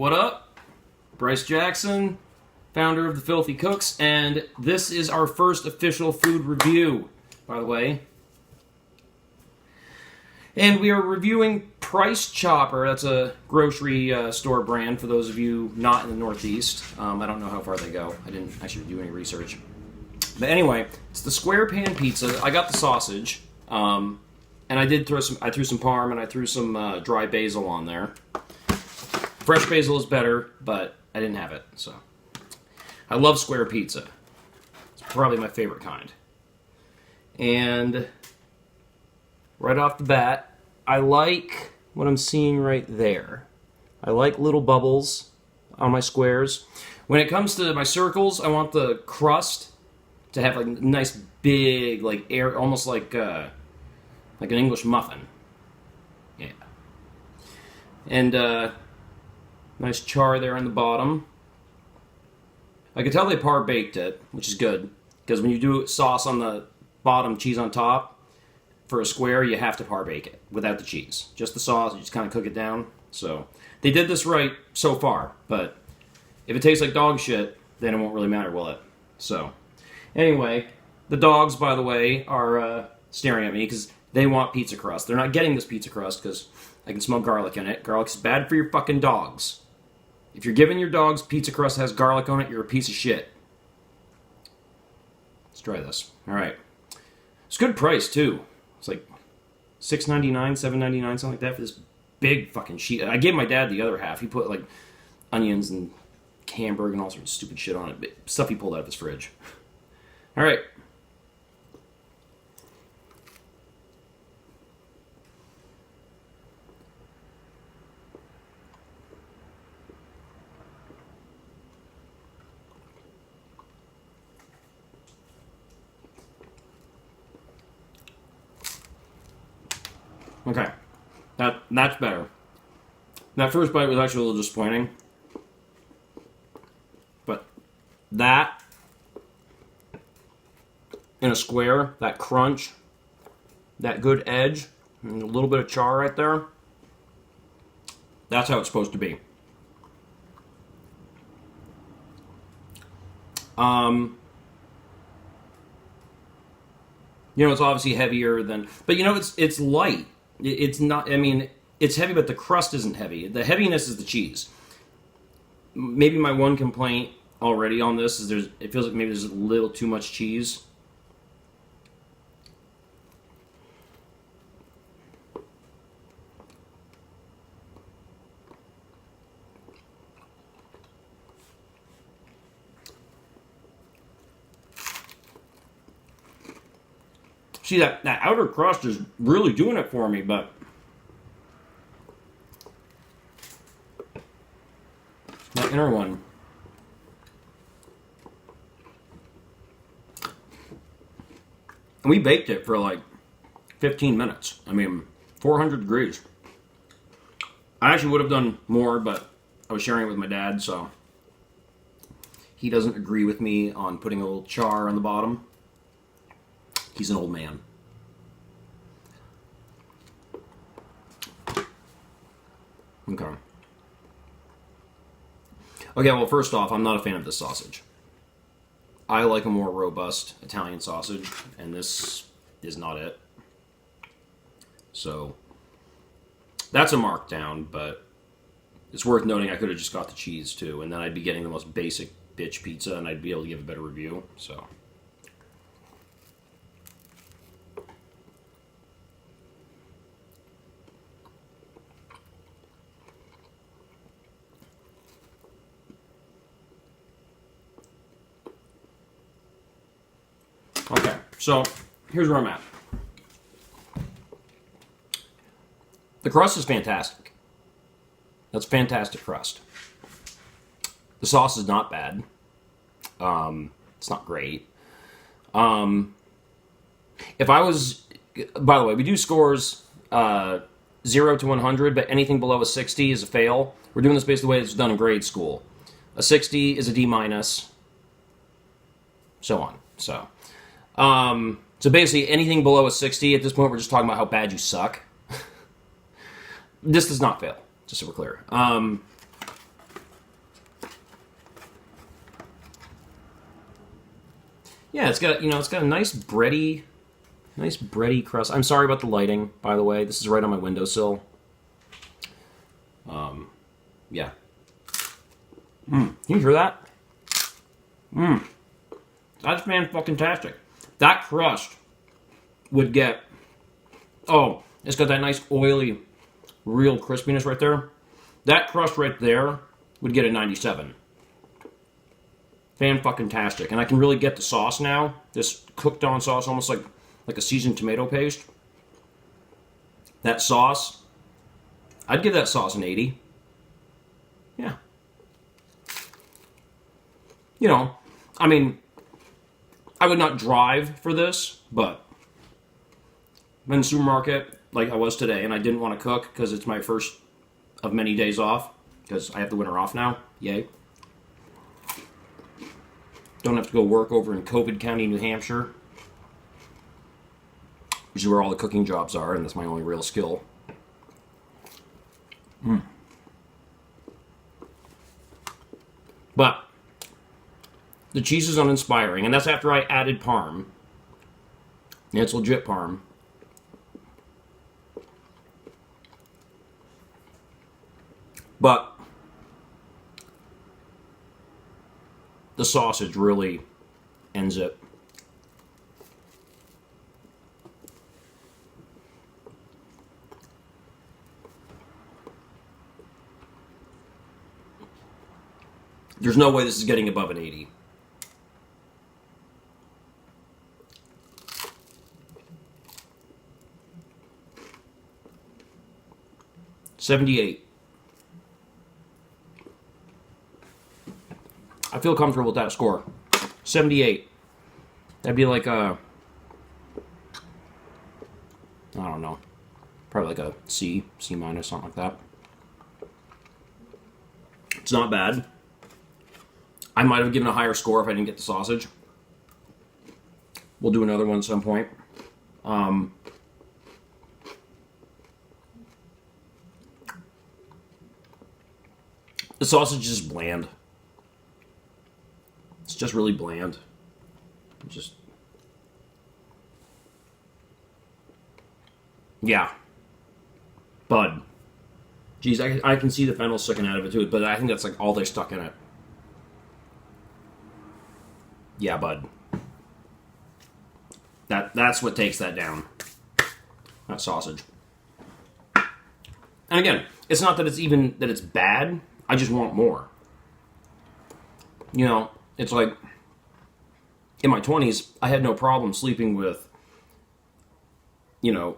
What up? Bryce Jackson, founder of The Filthy Cooks, and this is our first official food review, by the way. And we are reviewing Price Chopper. That's a grocery store brand for those of you not in the Northeast. I don't know how far they go. I didn't actually do any research. But anyway, it's the square pan pizza. I got the sausage, and I threw some parm and I threw some dry basil on there. Fresh basil is better, but I didn't have it, so. I love square pizza. It's probably my favorite kind. And right off the bat, I like what I'm seeing right there. I like little bubbles on my squares. When it comes to my circles, I want the crust to have like a nice big, like air, almost like an English muffin. Yeah. And nice char there on the bottom. I can tell they par baked it, which is good, because when you do sauce on the bottom, cheese on top, for a square, you have to par bake it without the cheese. Just the sauce, you just kind of cook it down. So they did this right so far, but if it tastes like dog shit, then it won't really matter, will it? So anyway, the dogs, by the way, are staring at me because they want pizza crust. They're not getting this pizza crust because I can smell garlic in it. Garlic's bad for your fucking dogs. If you're giving your dogs pizza crust that has garlic on it, you're a piece of shit. Let's try this. All right. It's a good price, too. It's like $6.99, $7.99, something like that for this big fucking sheet. I gave my dad the other half. He put, like, onions and Hamburg and all sorts of stupid shit on it. Stuff he pulled out of his fridge. All right. Okay, that's better. That first bite was actually a little disappointing. But that, in a square, that crunch, that good edge, and a little bit of char right there, that's how it's supposed to be. You know, it's obviously heavier than, but you know, it's light. It's not, I mean, it's heavy, but the crust isn't heavy. The heaviness is the cheese. Maybe my one complaint already on this is it feels like maybe there's a little too much cheese. See, that outer crust is really doing it for me, but that inner one. And we baked it for like 15 minutes. I mean, 400 degrees. I actually would have done more, but I was sharing it with my dad, so he doesn't agree with me on putting a little char on the bottom. He's an old man. Okay. Okay, well, first off, I'm not a fan of this sausage. I like a more robust Italian sausage, and this is not it. So, that's a markdown, but it's worth noting I could have just got the cheese, too, and then I'd be getting the most basic bitch pizza, and I'd be able to give a better review, so. Okay, so here's where I'm at. The crust is fantastic. That's fantastic crust. The sauce is not bad. It's not great. If I was, by the way, we do scores 0 to 100, but anything below a 60 is a fail. We're doing this based on the way it's done in grade school. A 60 is a D minus, so on. So basically anything below a 60, at this point we're just talking about how bad you suck. This does not fail, just so we're clear. Yeah, it's got a nice bready crust. I'm sorry about the lighting, by the way. This is right on my windowsill. Yeah. Can you hear that? That's fan-fucking-tastic. That crust would get... Oh, it's got that nice oily, real crispiness right there. That crust right there would get a 97. Fan-fucking-tastic. And I can really get the sauce now. This cooked-on sauce, almost like a seasoned tomato paste. That sauce, I'd give that sauce an 80. Yeah. You know, I mean, I would not drive for this, but I'm in the supermarket like I was today, and I didn't want to cook because it's my first of many days off, because I have the winter off now. Yay. Don't have to go work over in COVID County, New Hampshire, which is where all the cooking jobs are, and that's my only real skill. But the cheese is uninspiring, and that's after I added parm. And it's legit parm. But the sausage really ends it. There's no way this is getting above an 80. $78. I feel comfortable with that score. 78. That'd be like a... I don't know. Probably like a C minus, something like that. It's not bad. I might have given a higher score if I didn't get the sausage. We'll do another one at some point. The sausage is bland. It's just really bland. Just... Yeah. Bud. Geez, I can see the fennel sticking out of it too, but I think that's like all they stuck in it. Yeah, bud. That's what takes that down. That sausage. And again, it's not that it's bad. I just want more. You know, it's like in my 20s, I had no problem sleeping with, you know,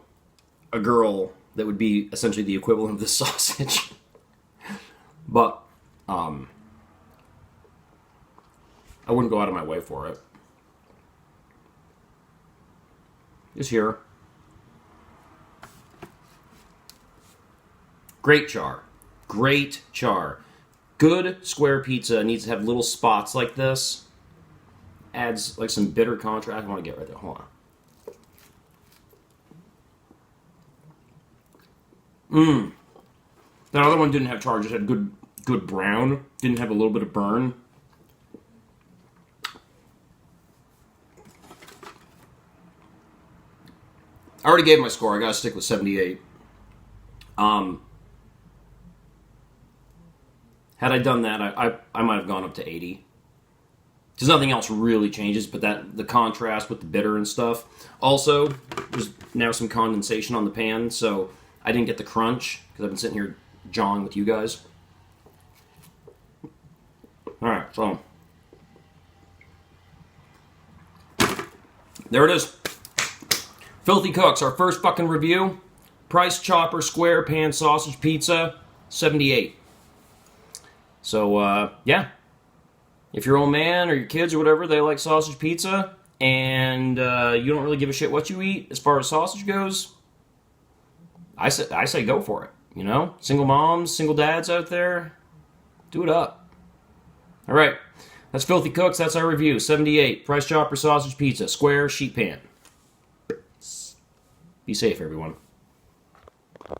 a girl that would be essentially the equivalent of this sausage. But I wouldn't go out of my way for it. Just here. Great char. Great char. Good square pizza needs to have little spots like this. Adds like some bitter contrast. I want to get right there. Hold on. That other one didn't have char. Just had good brown. Didn't have a little bit of burn. I already gave my score. I gotta stick with 78. Had I done that, I might have gone up to 80. Because nothing else really changes, but the contrast with the bitter and stuff. Also, there's now some condensation on the pan, so I didn't get the crunch, because I've been sitting here jawing with you guys. Alright, so... there it is. Filthy Cooks, our first fucking review. Price Chopper Square Pan Sausage Pizza, 78. So, yeah. If your old man or your kids or whatever, they like sausage pizza, and you don't really give a shit what you eat as far as sausage goes, I say go for it, you know? Single moms, single dads out there, do it up. All right, that's Filthy Cooks. That's our review. 78, Price Chopper Sausage Pizza, Square Sheet Pan. Be safe, everyone.